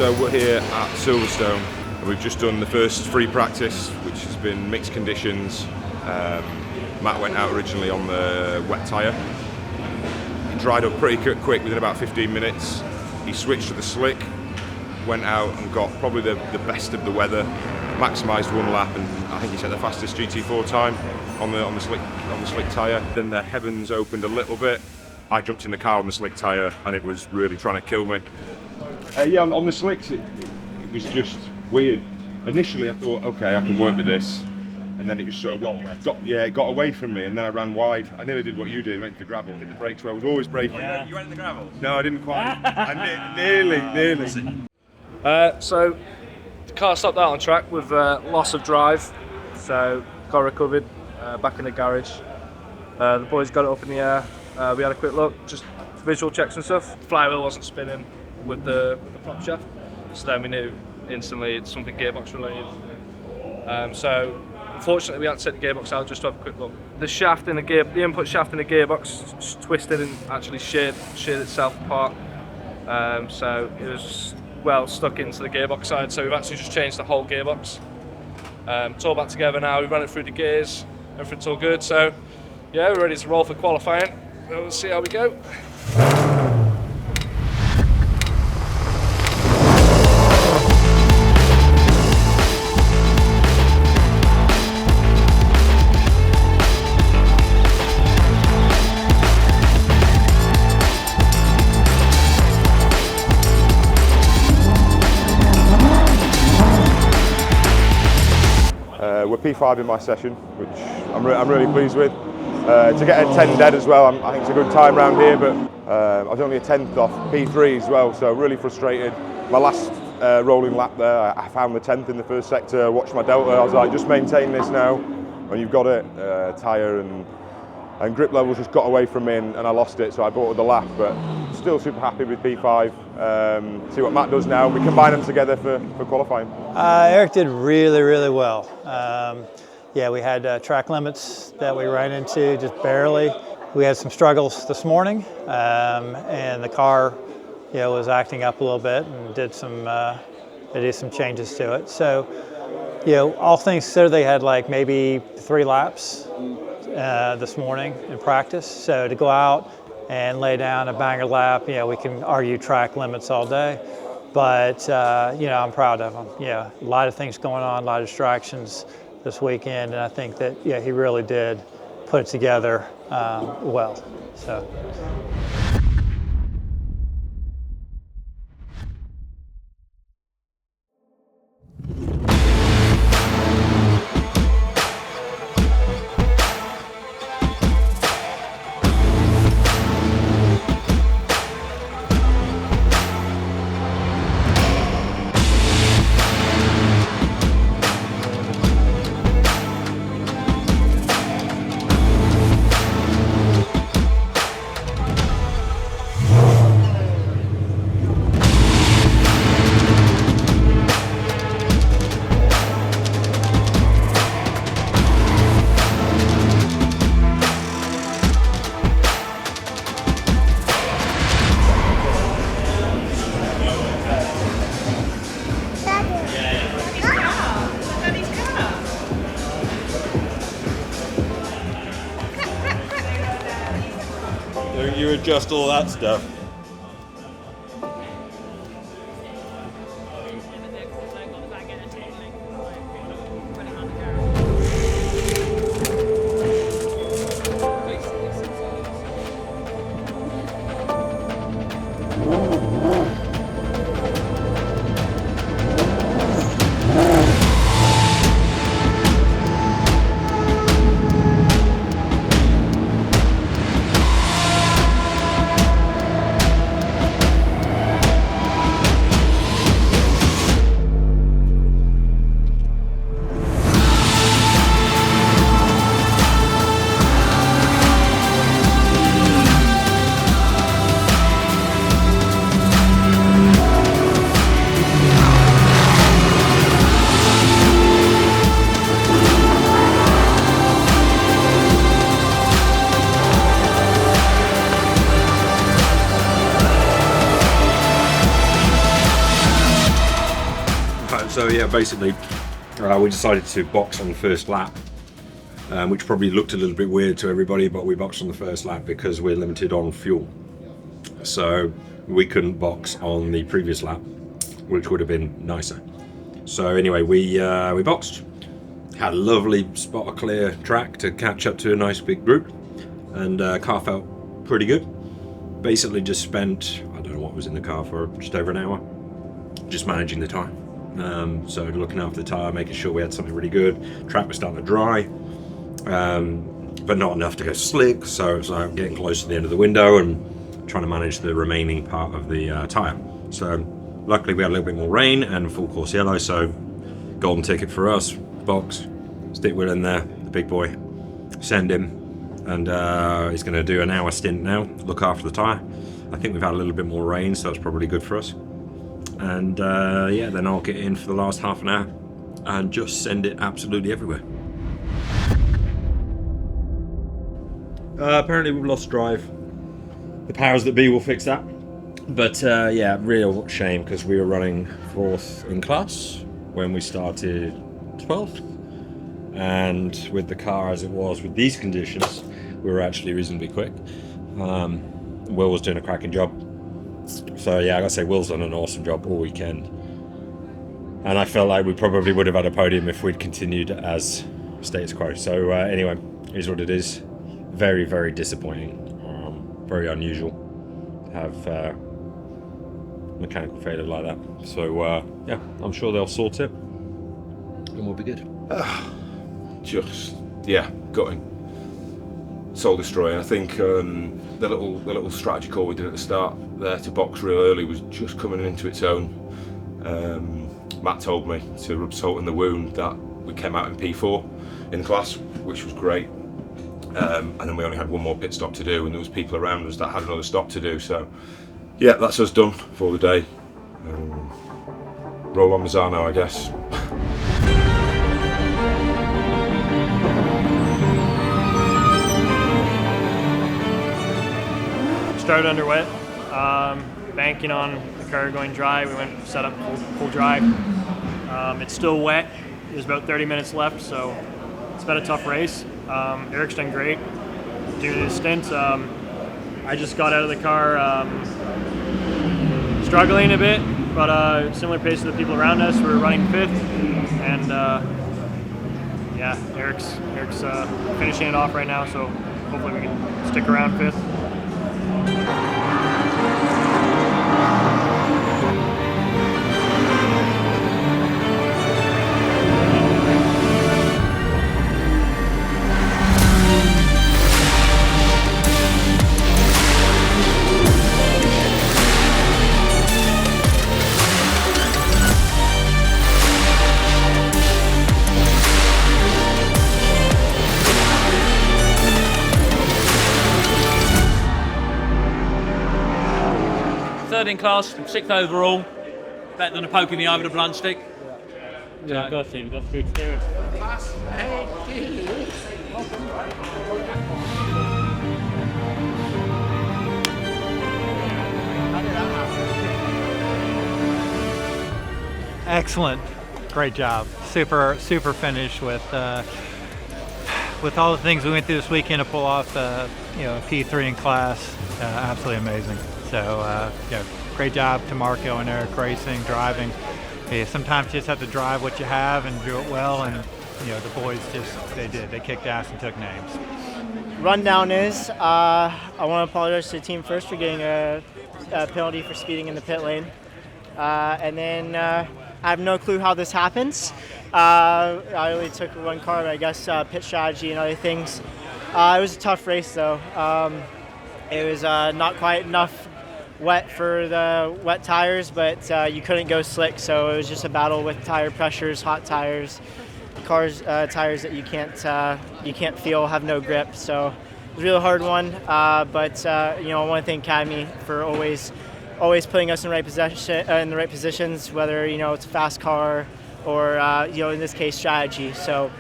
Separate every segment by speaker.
Speaker 1: So we're here at Silverstone and we've just done the first free practice, which has been mixed conditions. Matt went out originally on the wet tyre. He dried up pretty quick within about 15 minutes. He switched to the slick, went out and got probably the best of the weather, maximised one lap, and I think he set the fastest GT4 time on the slick tyre. Then the heavens opened a little bit. I jumped in the car on the slick tyre and it was really trying to kill me. Yeah, on the slicks it was just weird. Initially I thought, okay, I can work with this, and then it just sort of got away from me, and then I ran wide. I nearly did what you did, went to the gravel, hit the brakes where I was always braking.
Speaker 2: Yeah. You went in the gravel?
Speaker 1: No, I didn't quite. I nearly.
Speaker 3: So the car stopped out on track with loss of drive, so car recovered, back in the garage. The boys got it up in the air. We had a quick look, just visual checks and stuff. Flywheel wasn't spinning with the prop shaft, so then we knew instantly it's something gearbox related. So unfortunately we had to take the gearbox out just to have a quick look. The input shaft in the gearbox twisted and actually sheared itself apart. So it was well stuck into the gearbox side, so we've actually just changed the whole gearbox. It's all back together now. We ran it through the gears, everything's all good. So yeah, we're ready to roll for qualifying. We'll see how we go.
Speaker 1: We're P5 in my session, which I'm really pleased with. To get a 10 dead as well, I think it's a good time around here, but I was only a 10th off P3 as well, so really frustrated. My last rolling lap there, I found the 10th in the first sector, watched my delta, I was like, just maintain this now, and you've got it. Tyre and grip levels just got away from me and I lost it, so I bought the lap, but still super happy with P5. See what Matt does now. We combine them together for qualifying.
Speaker 4: Erik did really well. Yeah, we had track limits that we ran into just barely. We had some struggles this morning, and the car, was acting up a little bit, and did some changes to it. So, all things considered, they had like maybe 3 laps this morning in practice. So to go out and lay down a banger lap, we can argue track limits all day, but I'm proud of him. A lot of things going on, a lot of distractions this weekend, and I think that he really did put it together well. So.
Speaker 2: You adjust all that stuff. So yeah, basically we decided to box on the first lap, which probably looked a little bit weird to everybody, but we boxed on the first lap because we're limited on fuel. So we couldn't box on the previous lap, which would have been nicer. So anyway, we boxed, had a lovely spot of clear track to catch up to a nice big group, and car felt pretty good. Basically just spent, I don't know what was in the car for, just over an hour, just managing the tyre. So looking after the tyre, making sure we had something really good. Track was starting to dry, but not enough to go slick, so it was like getting close to the end of the window and trying to manage the remaining part of the tyre. So luckily we had a little bit more rain and full course yellow, so golden ticket for us. Box, stick wheel in there, the big boy, send him, and he's going to do an hour stint now, look after the tyre. I think we've had a little bit more rain, so it's probably good for us. And yeah, then I'll get in for the last half an hour and just send it absolutely everywhere. Apparently we've lost drive. The powers that be will fix that. But yeah, real shame, because we were running 4th in class when we started 12th. And with the car as it was with these conditions, we were actually reasonably quick. Will was doing a cracking job. So yeah, I gotta say, Will's done an awesome job all weekend. And I felt like we probably would have had a podium if we'd continued as status quo. So anyway, here's what it is. Very, very disappointing. Very unusual to have mechanical failure like that. So yeah, I'm sure they'll sort it and we'll be good.
Speaker 1: Just, yeah, gutting. Soul destroying. I think the little strategy call we did at the start there to box real early was just coming into its own. Matt told me to rub salt in the wound that we came out in P4 in class, which was great. And then we only had one more pit stop to do, and there was people around us that had another stop to do. So yeah, that's us done for the day. Roll on Mazzano, I guess.
Speaker 5: Started under wet, banking on the car going dry. We went set up full drive. It's still wet. There's about 30 minutes left, so it's been a tough race. Erik's done great doing his stint. I just got out of the car struggling a bit, but similar pace to the people around us. We're running 5th, and yeah, Erik's finishing it off right now, so hopefully we can stick around 5th.
Speaker 6: Third in class, 6th overall. Better than a poke in the eye with a blunt stick.
Speaker 5: Yeah, got good experience.
Speaker 4: Excellent, great job. Super finish with all the things we went through this weekend to pull off P3 in class. Absolutely amazing. So yeah, great job to Marco and Erik racing, driving. Yeah, sometimes you just have to drive what you have and do it well, and the boys they kicked ass and took names.
Speaker 7: Rundown is I want to apologize to the team first for getting a penalty for speeding in the pit lane, and then I have no clue how this happens. I only took one car, but I guess pit strategy and other things. It was a tough race though. It was not quite enough wet for the wet tires, but you couldn't go slick, so it was just a battle with tire pressures, hot tires, tires that you can't feel, have no grip. So it was a really hard one, but I want to thank Academy for always putting us in the right positions, whether it's a fast car or in this case strategy. So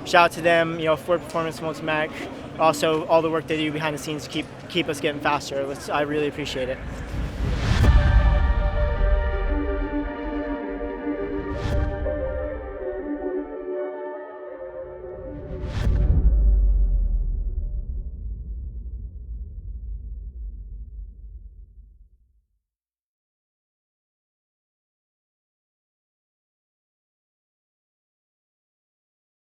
Speaker 7: shout out to them, Ford Performance, Multimatic, also all the work they do behind the scenes to keep us getting faster. I really appreciate it.